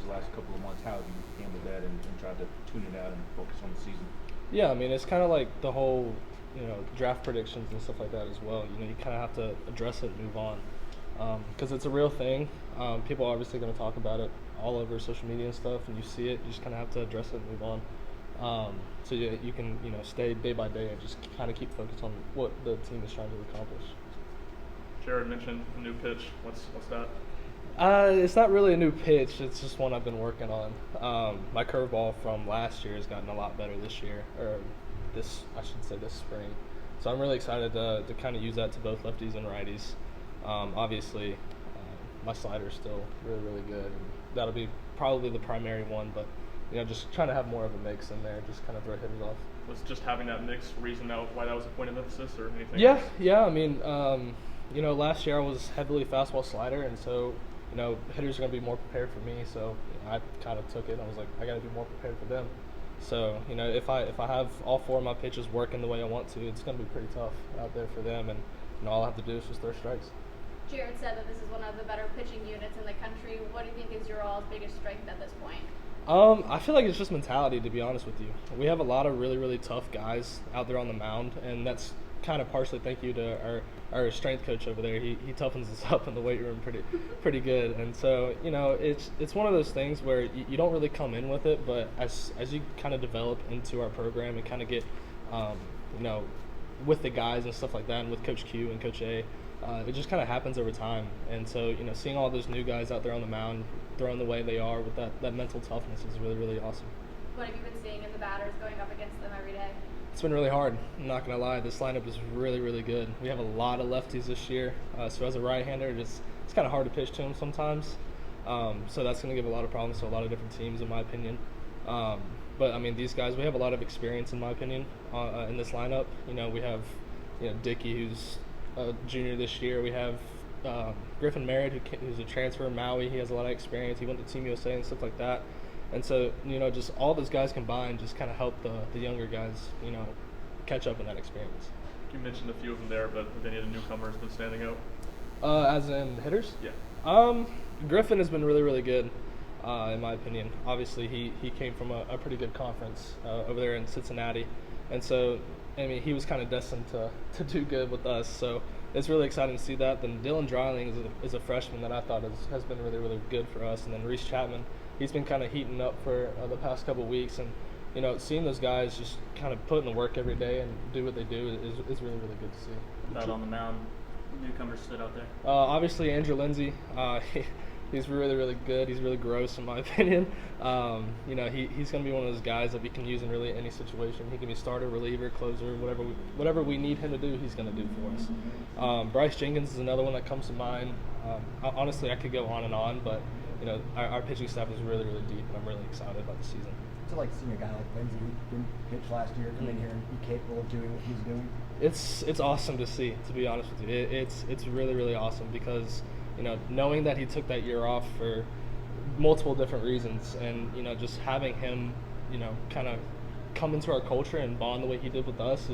these last couple of months. How have you handled that and tried to tune it out and focus on the season? Yeah, I mean, it's kind of like the whole, draft predictions and stuff like that as well. You kind of have to address it and move on because it's a real thing. People are obviously going to talk about it all over social media and stuff, and you see it. You just kind of have to address it and move on. So you can, stay day by day and just kind of keep focused on what the team is trying to accomplish. Jared mentioned a new pitch. What's that? It's not really a new pitch. It's just one I've been working on. My curveball from last year has gotten a lot better this year, or I should say this spring. So I'm really excited to kind of use that to both lefties and righties. Obviously, my slider is still really, really good, and that'll be probably the primary one. But just trying to have more of a mix in there, just kind of throw hitters off. Was just having that mix reason why that was a point of emphasis, or anything? Yeah, else? yeah. I mean, last year I was heavily fastball slider, and so hitters are going to be more prepared for me. So I kind of took it. I was like, I got to be more prepared for them. So if I have all four of my pitches working the way I want to, it's going to be pretty tough out there for them. And all I have to do is just throw strikes. Jared said that this is one of the better pitching units in the country. What do you think is your all's biggest strength at this point? I feel like it's just mentality, to be honest with you. We have a lot of really, really tough guys out there on the mound, and that's kind of partially thank you to our strength coach over there. He toughens us up in the weight room pretty good. And so, it's one of those things where you don't really come in with it, but as you kind of develop into our program and kind of get, with the guys and stuff like that, and with Coach Q and Coach A, it just kind of happens over time. And so, seeing all those new guys out there on the mound throwing the way they are with that mental toughness is really, really awesome. What have you been seeing in the batters going up against them every day? It's been really hard. I'm not going to lie. This lineup is really, really good. We have a lot of lefties this year. So as a right-hander, it's kind of hard to pitch to them sometimes. So that's going to give a lot of problems to a lot of different teams, in my opinion. But, I mean, these guys, we have a lot of experience, in my opinion, in this lineup. We have, Dickey, who's a junior this year. We have Griffin Merritt, who's a transfer in Maui. He has a lot of experience. He went to Team USA and stuff like that. And so, just all those guys combined just kind of help the younger guys, catch up in that experience. You mentioned a few of them there, but have any of the newcomers been standing out? As in hitters? Yeah. Griffin has been really, really good, in my opinion. Obviously, he came from a pretty good conference over there in Cincinnati. And so, I mean, he was kind of destined to do good with us. So it's really exciting to see that. Then Dylan Dreiling is a freshman that I thought has been really, really good for us. And then Reese Chapman, he's been kind of heating up for the past couple of weeks. And, seeing those guys just kind of put in the work every day and do what they do is really, really good to see. Out on the mound, newcomers stood out there? Obviously, Andrew Lindsay, he's really, really good. He's really gross, in my opinion. He's going to be one of those guys that we can use in really any situation. He can be starter, reliever, closer, whatever we need him to do, he's going to do for us. Bryce Jenkins is another one that comes to mind. Honestly, I could go on and on, but our pitching staff is really, really deep, and I'm really excited about the season. To seeing a guy like Lindsay who didn't pitch last year come in here and be capable of doing what he's doing? It's awesome to see, to be honest with you. It's really, really awesome because knowing that he took that year off for multiple different reasons, and just having him kind of come into our culture and bond the way he did with us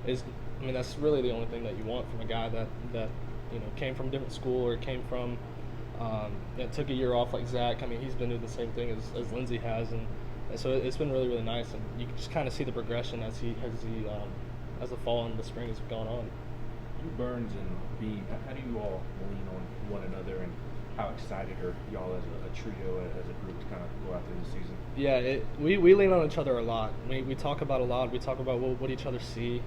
is I mean, that's really the only thing that you want from a guy that came from a different school or came from took a year off like Zach. I mean, he's been doing the same thing as Lindsay has, and so it's been really, really nice, and you can just kind of see the progression as the fall and the spring has gone on. You, Burns, and B, how do you all lean on one another, and how excited are y'all as a trio, as a group, to kind of go out through the season? Yeah, we lean on each other a lot. We talk about a lot. We talk about what each other see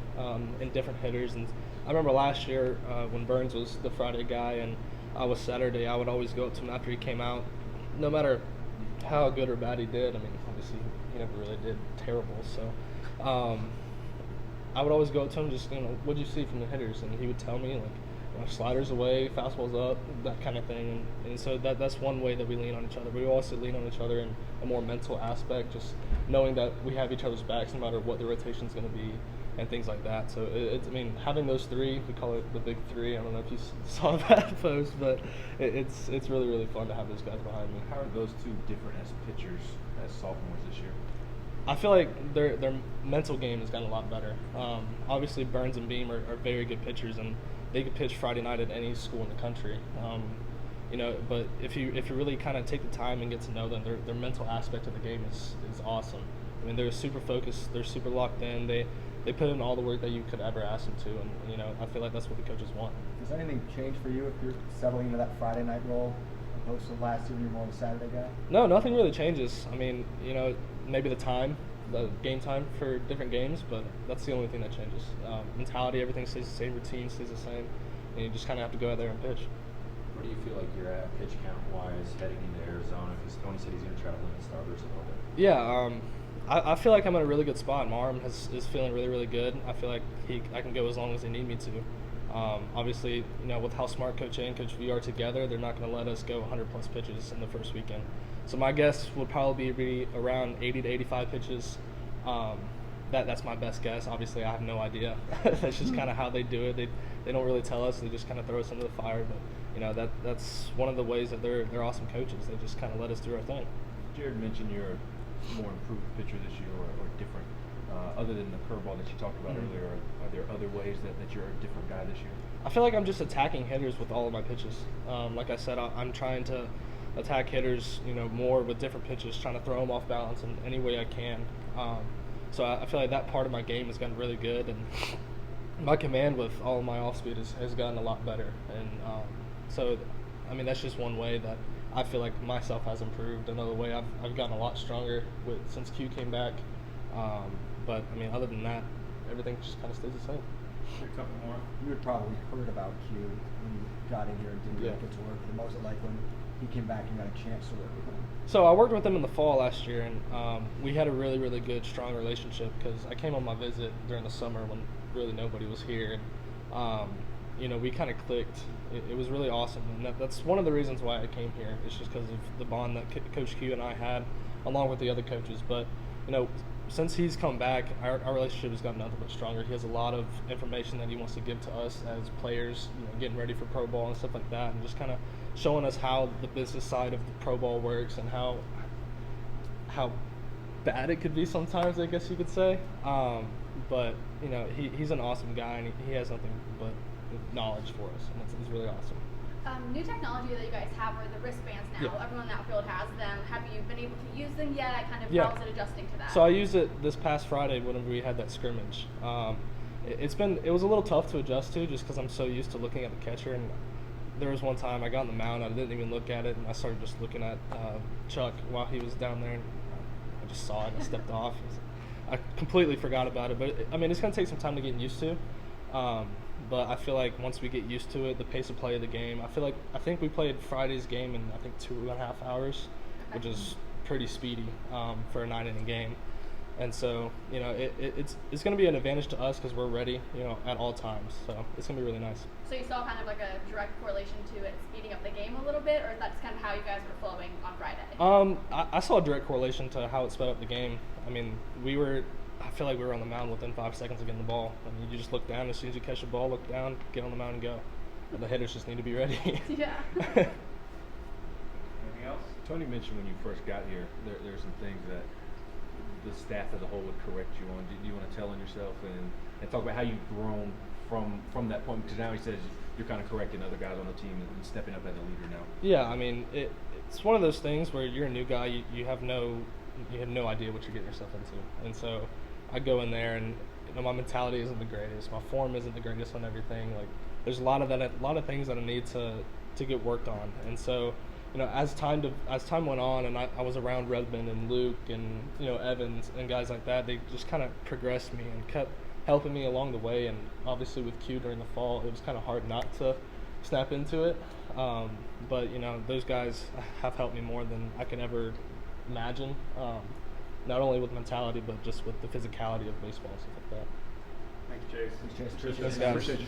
in different hitters. And I remember last year when Burns was the Friday guy and I was Saturday, I would always go up to him after he came out, no matter how good or bad he did. I mean, obviously he never really did terrible. So I would always go up to him, just what do you see from the hitters, and he would tell me sliders away, fastballs up, that kind of thing. And so that's one way that we lean on each other. But we also lean on each other in a more mental aspect, just knowing that we have each other's backs no matter what the rotation is going to be and things like that. So I mean, having those three, we call it the big three. I don't know if you saw that post, but it's really, really fun to have those guys behind me. How are those two different as pitchers, as sophomores this year? I feel like their mental game has gotten a lot better. Obviously, Burns and Beam are very good pitchers, and they could pitch Friday night at any school in the country. But if you really kind of take the time and get to know them, their mental aspect of the game is awesome. I mean, they're super focused, they're super locked in. They put in all the work that you could ever ask them to, and I feel like that's what the coaches want. Does anything change for you if you're settling into that Friday night role opposed to last year when you're more of a Saturday guy? No, nothing really changes. I mean, maybe the game time for different games, but that's the only thing that changes. Mentality, everything stays the same, routine stays the same, and you just kind of have to go out there and pitch. Where do you feel like you're at pitch count wise heading into Arizona? Because Tony said he's going to try to limit starters a little bit. Yeah, I feel like I'm in a really good spot. My arm is feeling really, really good. I feel like I can go as long as they need me to. Obviously, with how smart Coach A and Coach V are together, they're not going to let us go 100-plus pitches in the first weekend. So my guess would probably be around 80 to 85 pitches. That's my best guess. Obviously, I have no idea. That's just kind of how they do it. They don't really tell us. They just kind of throw us into the fire. But that's one of the ways that they're awesome coaches. They just kind of let us do our thing. Jared mentioned you're a more improved pitcher this year, or different. Other than the curveball that you talked about earlier, are there other ways that you're a different guy this year? I feel like I'm just attacking hitters with all of my pitches. Like I said, I'm trying to attack hitters, more with different pitches, trying to throw them off balance in any way I can. So I feel like that part of my game has gotten really good, and my command with all of my off speed has gotten a lot better. And so, I mean, that's just one way that I feel like myself has improved. Another way I've gotten a lot stronger since Q came back. But I mean, other than that, everything just kind of stays the same. A couple more. You had probably heard about Q when you got in here and didn't Yeah. really get to work with him. What was it like when he came back and got a chance to work with him? So I worked with him in the fall last year, and we had a really, really good, strong relationship because I came on my visit during the summer when really nobody was here. And, we kind of clicked. It was really awesome, and that's one of the reasons why I came here. It's just because of the bond that Coach Q and I had, along with the other coaches. But, since he's come back, our relationship has gotten nothing but stronger. He has a lot of information that he wants to give to us as players, getting ready for pro ball and stuff like that, and just kind of showing us how the business side of the pro ball works and how bad it could be sometimes, I guess you could say. But he's an awesome guy, and he has nothing but knowledge for us, and it's really awesome. New technology that you guys have are the wristbands now. Yeah. Everyone in that field has them. Have you been able to use them yet? Yeah. How is it adjusting to that? So I used it this past Friday whenever we had that scrimmage. It was a little tough to adjust to just because I'm so used to looking at the catcher. And there was one time I got on the mound, I didn't even look at it, and I started just looking at Chuck while he was down there, and I just saw it and I stepped off. I completely forgot about it, but it's going to take some time to get used to. But I feel like once we get used to it, the pace of play of the game, I think we played Friday's game in 2.5 hours, which is pretty speedy for a 9-inning game. And so, it's going to be an advantage to us because we're ready, at all times. So it's going to be really nice. So you saw kind of like a direct correlation to it speeding up the game a little bit, or is that just kind of how you guys were flowing on Friday? I saw a direct correlation to how it sped up the game. I feel like we were on the mound within 5 seconds of getting the ball. You just look down, as soon as you catch the ball, look down, get on the mound and go. And the hitters just need to be ready. Yeah. Anything else? Tony mentioned when you first got here, there's some things that the staff as a whole would correct you on. Do you want to tell on yourself and talk about how you've grown from that point? Because now he says you're kind of correcting other guys on the team and stepping up as a leader now. Yeah, it's one of those things where you're a new guy, you have no idea what you're getting yourself into. And so I go in there and my mentality isn't the greatest, my form isn't the greatest on everything. Like there's a lot of things that I need to get worked on. And so as time went on, and I was around Redmond and Luke and Evans and guys like that, they just kind of progressed me and kept helping me along the way. And obviously with Q during the fall, it was kind of hard not to snap into it. But those guys have helped me more than I can ever imagine. Not only with mentality, but just with the physicality of baseball and stuff like that. Thank you, Chase. Thanks, Chase. Thanks, guys. Appreciate you.